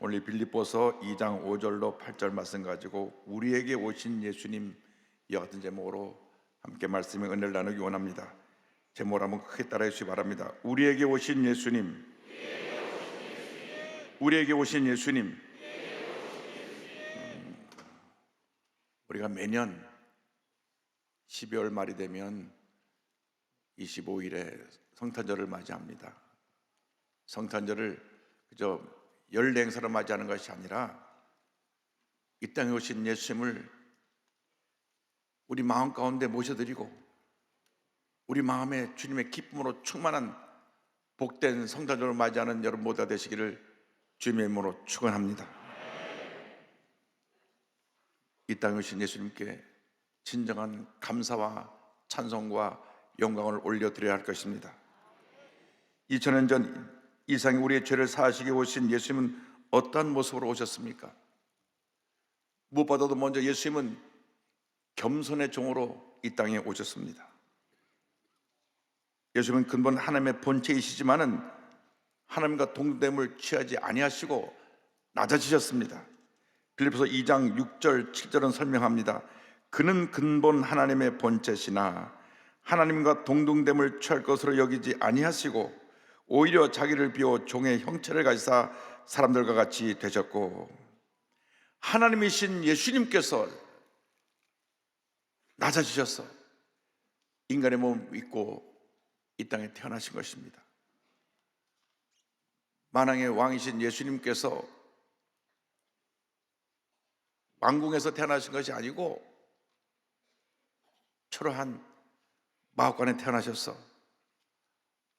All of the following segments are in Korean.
오늘 빌립보서 2장 5절로 8절 말씀 가지고 우리에게 오신 예수님 이와 같은 제목으로 함께 말씀의 은혜를 나누기 원합니다. 제목을 한번 크게 따라해 주시기 바랍니다. 우리에게 오신 예수님, 우리에게 오신 예수님. 우리가 매년 12월 말이 되면 25일에 성탄절을 맞이합니다. 성탄절을 그저 열 행사로 맞이하는 것이 아니라 이 땅에 오신 예수님을 우리 마음 가운데 모셔드리고 우리 마음에 주님의 기쁨으로 충만한 복된 성탄절을 맞이하는 여러분 모두가 되시기를 주님의 이름으로 축원합니다. 이 땅에 오신 예수님께 진정한 감사와 찬송과 영광을 올려드려야 할 것입니다. 2000년 전 이상의 우리의 죄를 사하시기 오신 예수님은 어떠한 모습으로 오셨습니까? 무엇보다도 먼저 예수님은 겸손의 종으로 이 땅에 오셨습니다. 예수님은 근본 하나님의 본체이시지만은 하나님과 동등됨을 취하지 아니하시고 낮아지셨습니다. 빌립보서 2장 6절 7절은 설명합니다. 그는 근본 하나님의 본체시나 하나님과 동등됨을 취할 것으로 여기지 아니하시고 오히려 자기를 비워 종의 형체를 가지사 사람들과 같이 되셨고, 하나님이신 예수님께서 낮아지셔서 인간의 몸을 입고 이 땅에 태어나신 것입니다. 만왕의 왕이신 예수님께서 왕궁에서 태어나신 것이 아니고 초라한 마옥간에 태어나셔서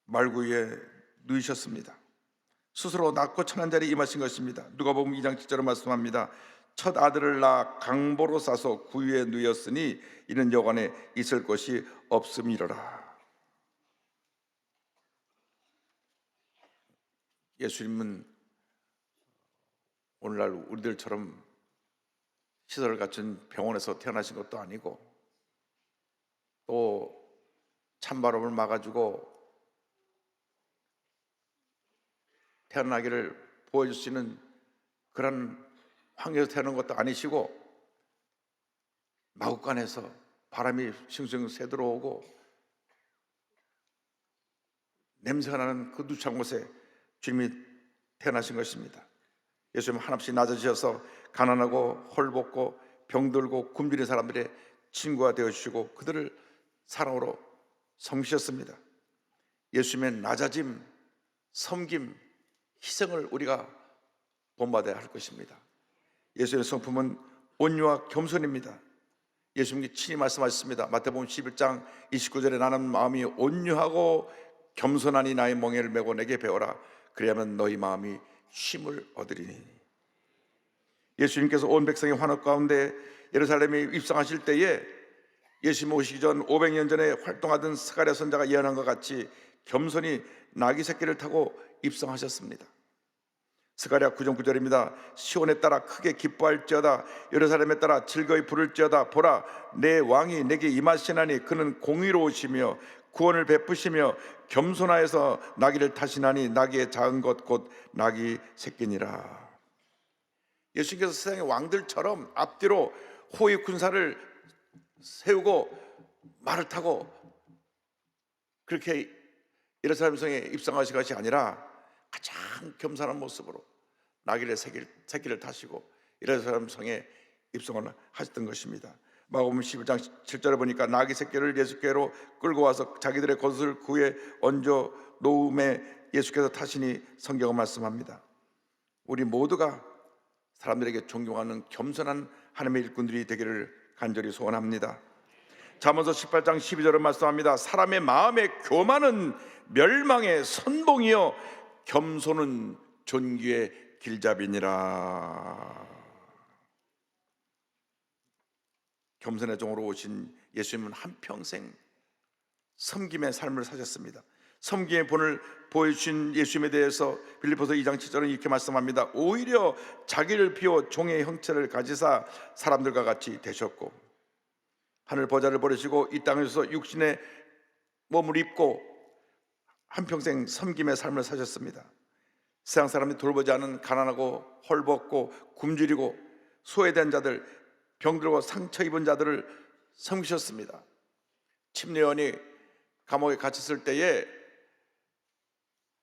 말구 위에 누이셨습니다. 스스로 낳고 천한 자리에 임하신 것입니다. 누가복음 2장 7절로 말씀합니다. 첫 아들을 낳아 강보로 싸서 구유에 누였으니 이는 여관에 있을 곳이 없음이로라. 예수님은 오늘날 우리들처럼 시설을 갖춘 병원에서 태어나신 것도 아니고 또 찬바람을 막아주고 태어나기를 보여줄 수 있는 그런 환경에서 태어난 것도 아니시고 마구간에서 바람이 싱숭 새들어오고 냄새가 나는 그 누추한 곳에 주님이 태어나신 것입니다. 예수님은 한없이 낮아지셔서 가난하고 헐벗고 병들고 굶주린 사람들의 친구가 되어주시고 그들을 사랑으로 섬기셨습니다. 예수님의 낮아짐, 섬김, 희생을 우리가 본받아야 할 것입니다. 예수님의 성품은 온유와 겸손입니다. 예수님이 친히 말씀하셨습니다. 마태복음 11장 29절에 나는 마음이 온유하고 겸손하니 나의 멍에를 메고 내게 배워라. 그리하면 너희 마음이 쉼을 얻으리니. 예수님께서 온 백성의 환호 가운데 예루살렘에 입성하실 때에 예수님 오시기 전 500년 전에 활동하던 스가랴 선지자가 예언한 것 같이 겸손히 나귀 새끼를 타고 입성하셨습니다. 스가랴 9장 9절입니다. 시온에 따라 크게 기뻐할지어다 예루살렘에 따라 즐거이 부를지어다. 보라, 내 왕이 내게 임하시나니 그는 공의로우시며 구원을 베푸시며 겸손하여서 나귀를 타시나니 나귀의 작은 것 곧 나귀 새끼니라. 예수님께서 세상의 왕들처럼 앞뒤로 호위 군사를 세우고 말을 타고 그렇게 예루살렘 성에 입성하신 것이 아니라 가장 겸손한 모습으로 나귀의 새끼를 타시고 예루살렘 성에 입성을 하셨던 것입니다. 마가복음 11장 7절에 보니까 나귀 새끼를 예수께로 끌고 와서 자기들의 겉을 구에 얹어 놓음에 예수께서 타시니 성경은 말씀합니다. 우리 모두가 사람들에게 존경하는 겸손한 하나님의 일꾼들이 되기를 간절히 소원합니다. 잠언서 18장 12절은 말씀합니다. 사람의 마음의 교만은 멸망의 선봉이요 겸손은 존귀의 길잡이니라. 겸손의 종으로 오신 예수님은 한평생 섬김의 삶을 사셨습니다. 섬김의 본을 보여주신 예수님에 대해서 빌립보서 2장 7절은 이렇게 말씀합니다. 오히려 자기를 비워 종의 형체를 가지사 사람들과 같이 되셨고 하늘 보좌를 버리시고 이 땅에서 육신의 몸을 입고 한평생 섬김의 삶을 사셨습니다. 세상 사람이 돌보지 않은 가난하고 헐벗고 굶주리고 소외된 자들, 병들고 상처 입은 자들을 섬기셨습니다. 침례원이 감옥에 갇혔을 때에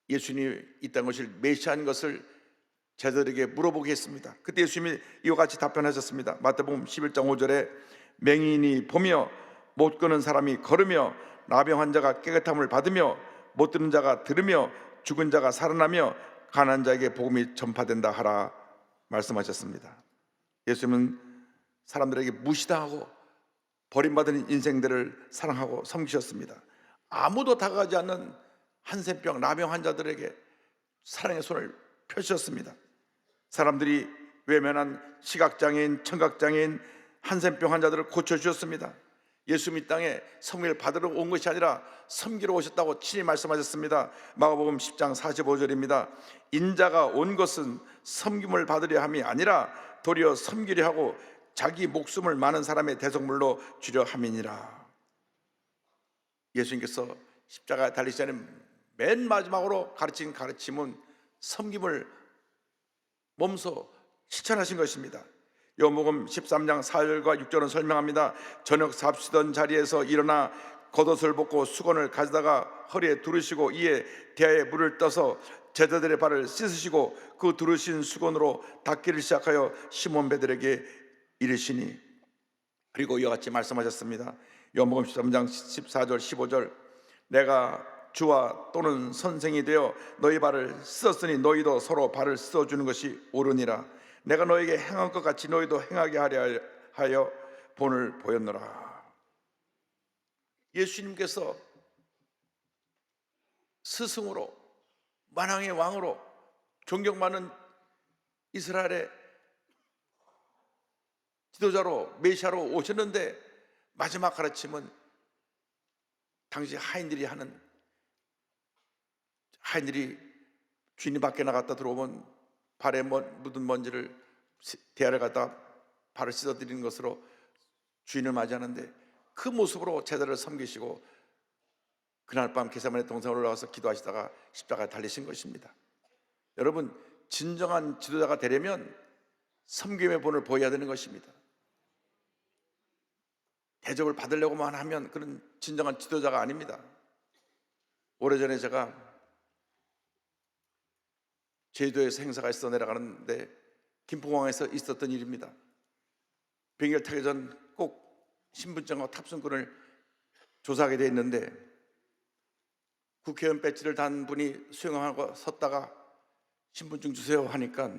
예수님이 이 땅 오실 메시아인 것을 제자들에게 물어보게 했습니다. 그때 예수님이 이와 같이 답변하셨습니다. 마태복음 11장 5절에 맹인이 보며 못 걷는 사람이 걸으며 나병 환자가 깨끗함을 받으며 못 듣는 자가 들으며 죽은 자가 살아나며 가난한 자에게 복음이 전파된다 하라 말씀하셨습니다. 예수님은 사람들에게 무시당하고 버림받은 인생들을 사랑하고 섬기셨습니다. 아무도 다가가지 않는 한센병, 나병 환자들에게 사랑의 손을 펴주셨습니다. 사람들이 외면한 시각장애인, 청각장애인, 한센병 환자들을 고쳐주셨습니다. 예수님 이 땅에 섬기를 받으러 온 것이 아니라 섬기러 오셨다고 친히 말씀하셨습니다. 마가복음 10장 45절입니다. 인자가 온 것은 섬김을 받으려 함이 아니라 도리어 섬기려 하고 자기 목숨을 많은 사람의 대속물로 주려 함이니라. 예수님께서 십자가에 달리시는 맨 마지막으로 가르친 가르침은 섬김을 몸소 실천하신 것입니다. 요한복음 13장 4절과 6절은 설명합니다. 저녁 삽시던 자리에서 일어나 겉옷을 벗고 수건을 가져다가 허리에 두르시고 이에 대야에 물을 떠서 제자들의 발을 씻으시고 그 두르신 수건으로 닦기를 시작하여 시몬 베드로에게 이르시니, 그리고 이와 같이 말씀하셨습니다. 요한복음 13장 14절 15절 내가 주와 또는 선생이 되어 너희 발을 씻었으니 너희도 서로 발을 씻어주는 것이 옳으니라. 내가 너에게 행한 것 같이 너희도 행하게 하여 본을 보였노라. 예수님께서 스승으로 만왕의 왕으로 존경받는 이스라엘의 지도자로 메시아로 오셨는데 마지막 가르침은 당시 하인들이 주인이 밖에 나갔다 들어오면 발에 묻은 먼지를 대야를 갖다 발을 씻어드리는 것으로 주인을 맞이하는데, 그 모습으로 제자를 섬기시고 그날 밤 겟세마네 동산에 올라가서 기도하시다가 십자가에 달리신 것입니다. 여러분, 진정한 지도자가 되려면 섬김의 본을 보여야 되는 것입니다. 대접을 받으려고만 하면 그런 진정한 지도자가 아닙니다. 오래전에 제가 제주도에서 행사가 있어 내려가는데 김포공항에서 있었던 일입니다. 비행기를 타기 전 꼭 신분증과 탑승권을 조사하게 돼 있는데, 국회의원 배지를 단 분이 수행하고 섰다가 신분증 주세요 하니까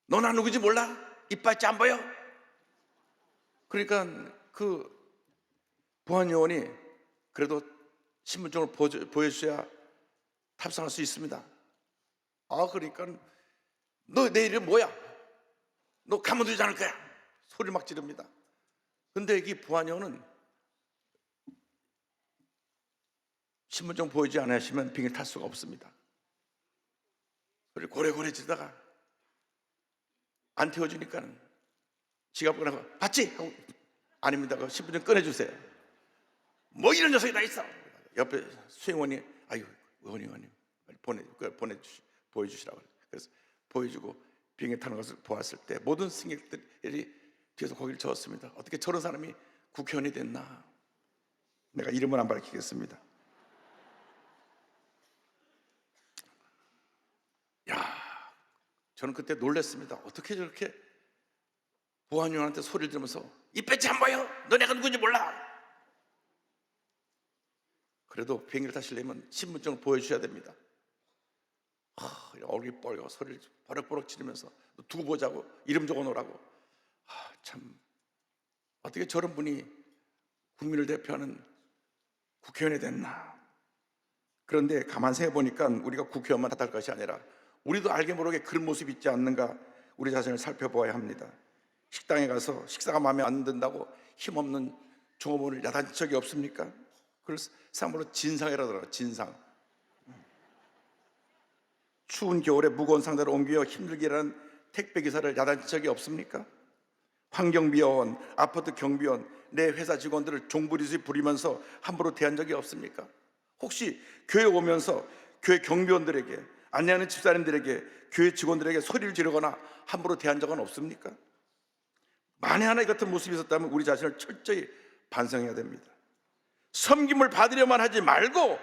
너 나 누구지 몰라? 이빨지 안 보여? 그러니까 그 보안요원이 그래도 신분증을 보여주셔야 탑승할 수 있습니다. 그러니까 너 내 이름 뭐야? 너 가만두지 않을 거야? 소리 막 지릅니다. 근데 이 보안요원은 신분증 보이지 않으시면 비행기 탈 수가 없습니다. 그리고 고래고래 지다가 안 태워주니까 지갑 꺼내서 봤지? 하고 아닙니다. 그 신분증 꺼내주세요. 뭐 이런 녀석이 다 있어. 옆에 수행원이 아유 의원님 보여주시라고. 그래서 보여주고 비행기 타는 것을 보았을 때 모든 승객들이 뒤에서 고개를 저었습니다. 어떻게 저런 사람이 국회의원이 됐나. 내가 이름은 안 밝히겠습니다. 저는 그때 놀랐습니다. 어떻게 저렇게 보안요원한테 소리를 들으면서 이 배지 안 보여? 너 내가 누군지 몰라? 그래도 비행기를 타시려면 신분증을 보여주셔야 됩니다. 얼굴이 뻘고 소리를 버럭버럭 지르면서 두고 보자고, 이름 적어놓으라고. 참 어떻게 저런 분이 국민을 대표하는 국회의원이 됐나. 그런데 가만 생각해 보니까 우리가 국회의원만 탓할 것이 아니라 우리도 알게 모르게 그런 모습이 있지 않는가 우리 자신을 살펴보아야 합니다. 식당에 가서 식사가 마음에 안 든다고 힘없는 종업원을 야단친 적이 없습니까? 그걸 사람으로 진상이라고 하더라고요. 진상. 추운 겨울에 무거운 상자를 옮겨 힘들게 일하는 택배기사를 야단친 적이 없습니까? 환경미화원, 아파트 경비원, 내 회사 직원들을 종부리듯이 부리면서 함부로 대한 적이 없습니까? 혹시 교회 오면서 교회 경비원들에게 안내하는 집사님들에게, 교회 직원들에게 소리를 지르거나 함부로 대한 적은 없습니까? 만에 하나 이 같은 모습이 있었다면 우리 자신을 철저히 반성해야 됩니다. 섬김을 받으려만 하지 말고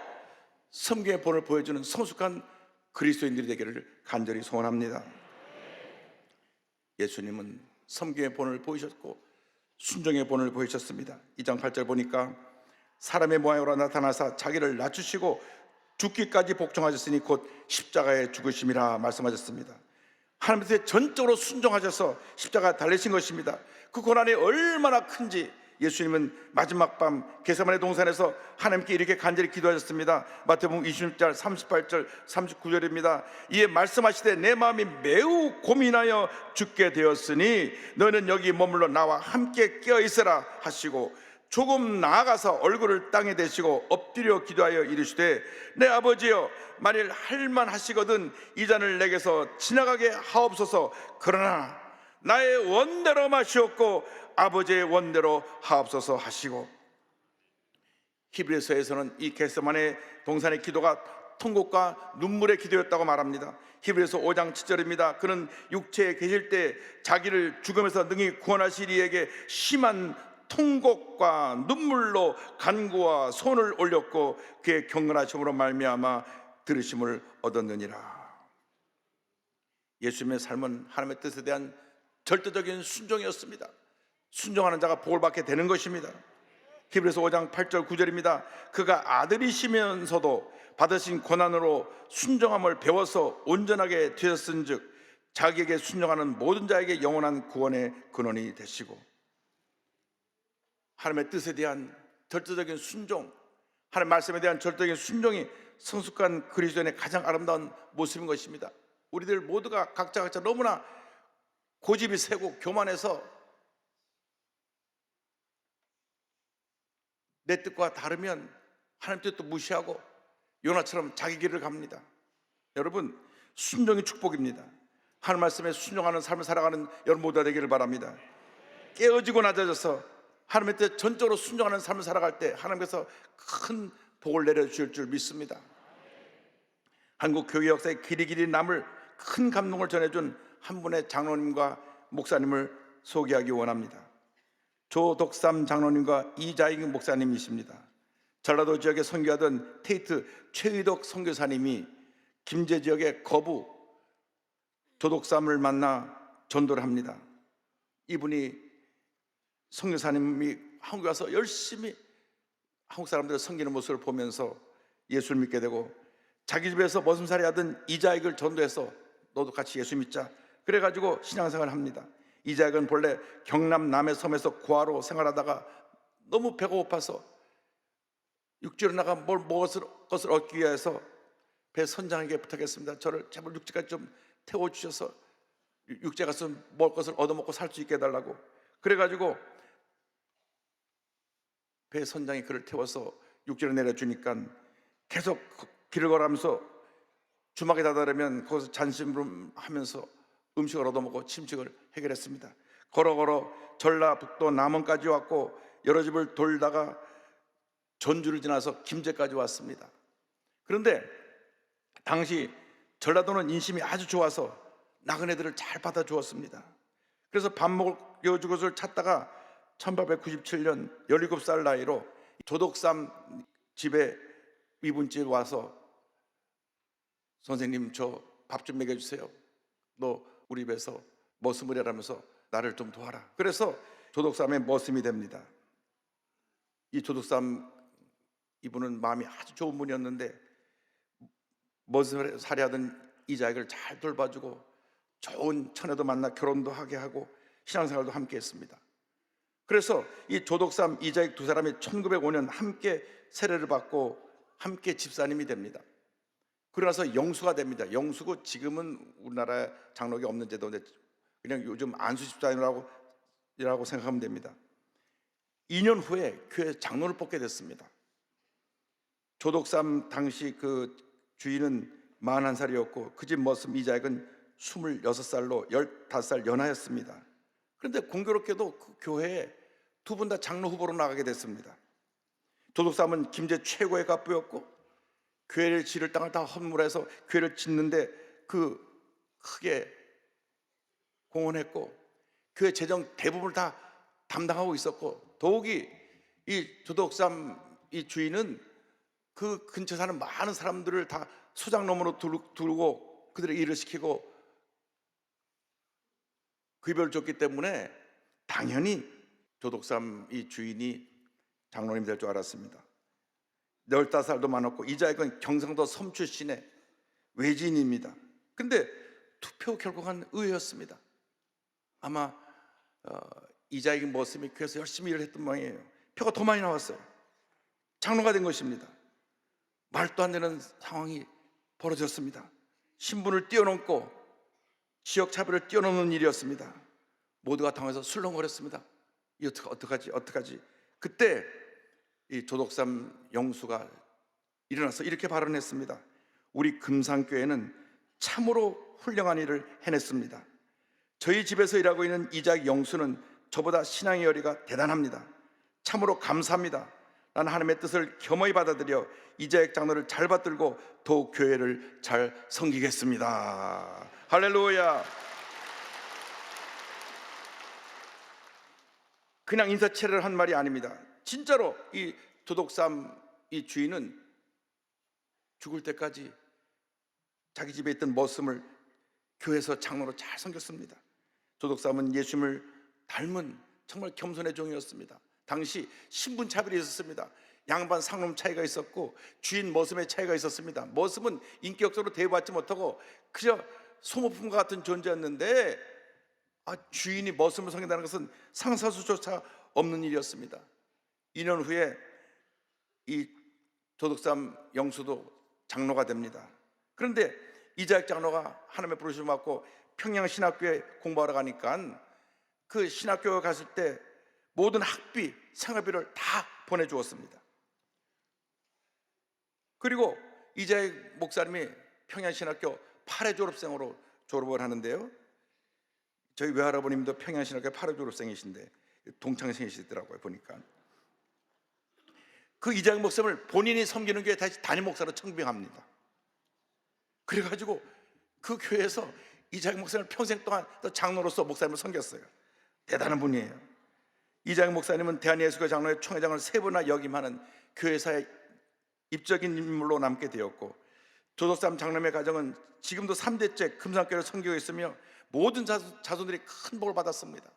섬김의 본을 보여주는 성숙한 그리스도인들이 되기를 간절히 소원합니다. 예수님은 섬김의 본을 보이셨고 순종의 본을 보이셨습니다. 2장 8절 보니까 사람의 모양으로 나타나사 자기를 낮추시고 죽기까지 복종하셨으니 곧 십자가에 죽으심이라 말씀하셨습니다. 하나님께 전적으로 순종하셔서 십자가에 달리신 것입니다. 그 고난이 얼마나 큰지 예수님은 마지막 밤 겟세마네 동산에서 하나님께 이렇게 간절히 기도하셨습니다. 마태복음 26장 38절 39절입니다. 이에 말씀하시되 내 마음이 매우 고민하여 죽게 되었으니 너는 여기 머물러 나와 함께 깨어 있으라 하시고 조금 나아가서 얼굴을 땅에 대시고 엎드려 기도하여 이르시되 내 아버지여 만일 할만하시거든 이 잔을 내게서 지나가게 하옵소서. 그러나 나의 원대로 마시옵고 아버지의 원대로 하옵소서 하시고, 히브리서에서는 이 겟세마네 동산의 기도가 통곡과 눈물의 기도였다고 말합니다. 히브리서 5장 7절입니다. 그는 육체에 계실 때 자기를 죽음에서 능히 구원하실 이에게 심한 통곡과 눈물로 간구와 손을 올렸고 그의 경건하심으로 말미암아 들으심을 얻었느니라. 예수님의 삶은 하나님의 뜻에 대한 절대적인 순종이었습니다. 순종하는 자가 복을 받게 되는 것입니다. 히브리서 5장 8절 9절입니다. 그가 아들이시면서도 받으신 고난으로 순종함을 배워서 온전하게 되셨은즉 자기에게 순종하는 모든 자에게 영원한 구원의 근원이 되시고, 하나님의 뜻에 대한 절대적인 순종, 하나님의 말씀에 대한 절대적인 순종이 성숙한 그리스도인의 가장 아름다운 모습인 것입니다. 우리들 모두가 각자 너무나 고집이 세고 교만해서 내 뜻과 다르면 하나님 뜻도 무시하고 요나처럼 자기 길을 갑니다. 여러분, 순종이 축복입니다. 하나님 말씀에 순종하는 삶을 살아가는 여러분 모두가 되기를 바랍니다. 깨어지고 낮아져서 하나님의 뜻 전적으로 순종하는 삶을 살아갈 때 하나님께서 큰 복을 내려주실 줄 믿습니다. 한국 교회 역사에 길이 남을 큰 감동을 전해준 한 분의 장로님과 목사님을 소개하기 원합니다. 조덕삼 장로님과 이자익 목사님이십니다. 전라도 지역에 선교하던 테이트 최의덕 선교사님이 김제 지역의 거부 조덕삼을 만나 전도를 합니다. 이분이 선교사님이 한국에 와서 열심히 한국 사람들을 섬기는 모습을 보면서 예수를 믿게 되고, 자기 집에서 머슴살이 하던 이자익을 전도해서 너도 같이 예수 믿자 그래가지고 신앙생활을 합니다. 이자익은 본래 경남 남해 섬에서 고아로 생활하다가 너무 배가 고파서 육지로 나가 뭘 먹을 것을 얻기 위해서 배 선장에게 부탁했습니다. 저를 제발 육지까지 좀 태워주셔서 육지에 가서 먹을 것을 얻어먹고 살 수 있게 해달라고. 그래가지고 배 선장이 그를 태워서 육지로 내려주니까 계속 길을 걸어가면서 주막에 다다르면 거기서 잔심을 하면서 음식을 얻어먹고 침식을 해결했습니다. 걸어 전라북도 남원까지 왔고 여러 집을 돌다가 전주를 지나서 김제까지 왔습니다. 그런데 당시 전라도는 인심이 아주 좋아서 나그네들을 잘 받아주었습니다. 그래서 밥 먹여줄 것을 찾다가 1897년 17살 나이로 조덕삼 집에 이분집에 와서 선생님 저 밥 좀 먹여주세요. 너 우리 집에서 머슴을 해라면서 나를 좀 도와라. 그래서 조덕삼의 머슴이 됩니다. 이 조덕삼 이분은 마음이 아주 좋은 분이었는데 머슴을 살해하던 이자익을 잘 돌봐주고 좋은 처녀도 만나 결혼도 하게 하고 신앙생활도 함께 했습니다. 그래서 이 조덕삼, 이자익 두 사람이 1905년 함께 세례를 받고 함께 집사님이 됩니다. 그러나서 영수가 됩니다. 영수고 지금은 우리나라에 장로교 없는 제도인데 그냥 요즘 안수 집사님이라고 생각하면 됩니다. 2년 후에 교회 장로를 뽑게 됐습니다. 조덕삼 당시 그 주인은 41살이었고 그 집 머슴 이자익은 26살로 15살 연하였습니다. 그런데 공교롭게도 그 교회에 두 분 다 장로 후보로 나가게 됐습니다. 조덕삼은 김제 최고의 갑부였고 교회를 지을 땅을 다 헌물해서 교회를 짓는데 그 크게 공헌했고 교회 재정 대부분을 다 담당하고 있었고, 더욱이 이 조덕삼 이 주인은 그 근처에 사는 많은 사람들을 다 소장농으로 두고 그들의 일을 시키고 급여를 줬기 때문에 당연히 조덕삼 이 주인이 장로님 될 줄 알았습니다. 15살도 많았고 이자익은 경상도 섬 출신의 외지인입니다. 근데 투표 결과는 의외였습니다. 아마 이자익의 모습이 교회에서 열심히 일을 했던 모양이에요. 표가 더 많이 나왔어요. 장로가 된 것입니다. 말도 안 되는 상황이 벌어졌습니다. 신분을 뛰어넘고 지역 차별을 뛰어넘는 일이었습니다. 모두가 당해서 술렁거렸습니다. 이 어떡하지? 그때 이 조덕삼 영수가 일어나서 이렇게 발언했습니다. 우리 금산교회는 참으로 훌륭한 일을 해냈습니다. 저희 집에서 일하고 있는 이자익 영수는 저보다 신앙의 열의가 대단합니다. 참으로 감사합니다. 나는 하나님의 뜻을 겸허히 받아들여 이자익 장로를 잘 받들고 더욱 교회를 잘 섬기겠습니다. 할렐루야. 그냥 인사치레를 한 말이 아닙니다. 진짜로 이 조덕삼 이 주인은 죽을 때까지 자기 집에 있던 머슴을 교회에서 장로로 잘 섬겼습니다. 조덕삼은 예수님을 닮은 정말 겸손의 종이었습니다. 당시 신분 차별이 있었습니다. 양반 상놈 차이가 있었고 주인 머슴의 차이가 있었습니다. 머슴은 인격적으로 대우받지 못하고 그저 소모품과 같은 존재였는데 주인이 머슴을 섬긴다는 것은 상사수조차 없는 일이었습니다. 2년 후에 이 조덕삼 영수도 장로가 됩니다. 그런데 이자익 장로가 하나님의 부르심을 받고 평양신학교에 공부하러 가니까 그 신학교에 갔을 때 모든 학비, 생활비를 다 보내주었습니다. 그리고 이자익 목사님이 평양신학교 8회 졸업생으로 졸업을 하는데요, 저희 외할아버님도 평양신학교 8회 졸업생이신데 동창생이시더라고요. 보니까 그 이자익 목사님을 본인이 섬기는 교회 다시 담임 목사로 청빙합니다. 그래가지고 그 교회에서 이자익 목사님을 평생 동안 또 장로로서 목사님을 섬겼어요. 대단한 분이에요. 이자익 목사님은 대한예수교 장로회 총회장을 3번이나 역임하는 교회사의 입적인 인물로 남게 되었고, 조덕삼 장로의 가정은 지금도 3대째 금산교회를 섬기고 있으며 모든 자손들이 큰 복을 받았습니다.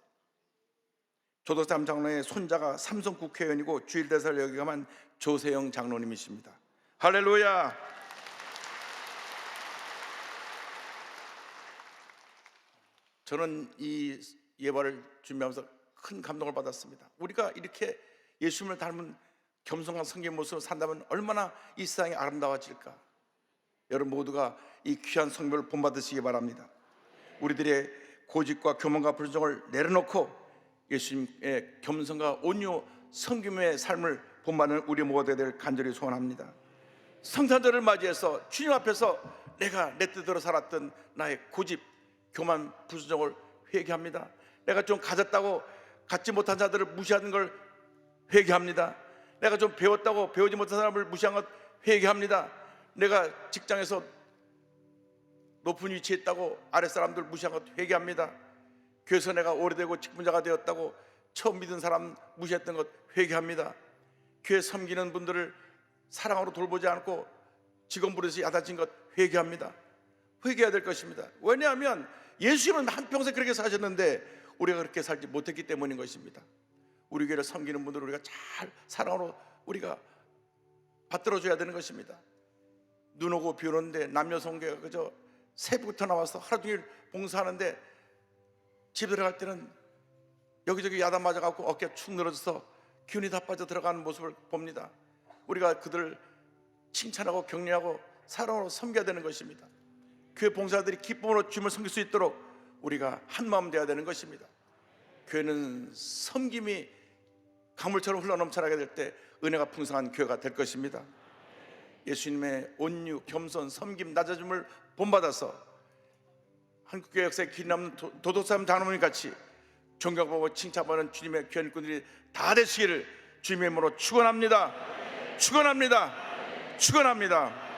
조덕삼 장로의 손자가 삼성 국회의원이고 주일대사를 역임한 조세영 장로님이십니다. 할렐루야. 저는 이 예화를 준비하면서 큰 감동을 받았습니다. 우리가 이렇게 예수님을 닮은 겸손한 성경 모습으로 산다면 얼마나 이 세상이 아름다워질까. 여러분 모두가 이 귀한 성경을 본받으시기 바랍니다. 우리들의 고집과 교만과 불정을 내려놓고 예수님의 겸손과 온유 섬김의 삶을 본받는 우리 모두가 될 간절히 소원합니다. 성탄절을 맞이해서 주님 앞에서 내가 내 뜻대로 살았던 나의 고집, 교만, 불순종을 회개합니다. 내가 좀 가졌다고 갖지 못한 자들을 무시하는 걸 회개합니다. 내가 좀 배웠다고 배우지 못한 사람을 무시한 것 회개합니다. 내가 직장에서 높은 위치에 있다고 아랫사람들 무시한 것 회개합니다. 교회에서 내가 오래되고 직분자가 되었다고 처음 믿은 사람 무시했던 것 회개합니다. 교회 섬기는 분들을 사랑으로 돌보지 않고 직원부에서 야단친 것 회개합니다. 회개해야 될 것입니다. 왜냐하면 예수님은 한평생 그렇게 사셨는데 우리가 그렇게 살지 못했기 때문인 것입니다. 우리 교회를 섬기는 분들을 우리가 잘 사랑으로 우리가 받들어줘야 되는 것입니다. 눈 오고 비 오는데 남녀성교회가 그저 새벽부터 나와서 하루 종일 봉사하는데 집에 들어갈 때는 여기저기 야단 맞아갖고 어깨 축 늘어져서 기운이 다 빠져 들어가는 모습을 봅니다. 우리가 그들을 칭찬하고 격려하고 사랑으로 섬겨야 되는 것입니다. 교회 봉사들이 기쁨으로 주님을 섬길 수 있도록 우리가 한마음 되어야 되는 것입니다. 교회는 섬김이 강물처럼 흘러넘쳐나게 될 때 은혜가 풍성한 교회가 될 것입니다. 예수님의 온유, 겸손, 섬김, 낮아짐을 본받아서 한국교회 역사에 길 남는 도덕삼 장로님 같이 존경하고 칭찬받는 주님의 귀한 일꾼들이 다 되시기를 주님의 이름으로 축원합니다. 축원합니다. 축원합니다.